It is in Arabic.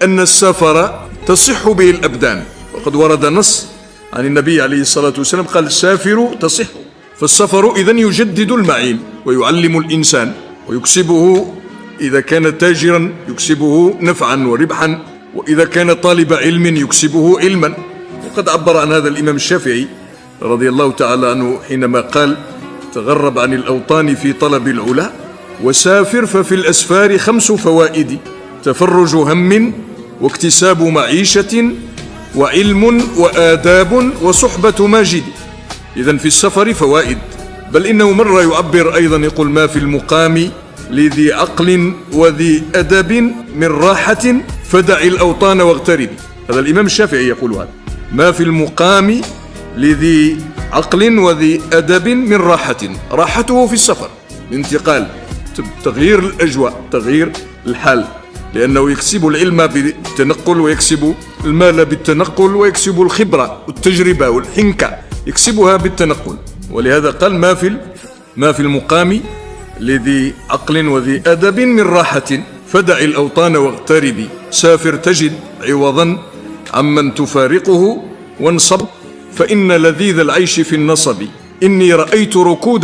أن السفر تصح به الأبدان، وقد ورد نص عن النبي عليه الصلاة والسلام قال: سافروا تصح. فالسفر إذن يجدد المعين ويعلم الإنسان ويكسبه، إذا كان تاجرا يكسبه نفعا وربحا، وإذا كان طالب علم يكسبه علما. وقد عبر عن هذا الإمام الشافعي رضي الله تعالى عنه حينما قال: تغرب عن الأوطان في طلب العلا، وسافر ففي الأسفار 5 فوائد: تفرج هم، واكتساب معيشة، وعلم، وآداب، وصحبة ماجد. إذن في السفر فوائد، بل إنه مرة يعبر أيضا يقول: ما في المقام لذي عقل وذي أدب من راحة فدع الأوطان واغترب. هذا الإمام الشافعي يقول هذا: ما في المقام لذي عقل وذي أدب من راحة. راحته في السفر، الانتقال، تغيير الأجواء، تغيير الحال، لأنه يكسب العلم بالتنقل، ويكسب المال بالتنقل، ويكسب الخبرة والتجربة والحنكة يكسبها بالتنقل. ولهذا قال: ما في المقام لذي عقل وذي أدب من راحة فدع الأوطان واغتربي. سافر تجد عوضا عمن تفارقه، وانصب فإن لذيذ العيش في النصب. إني رأيت ركود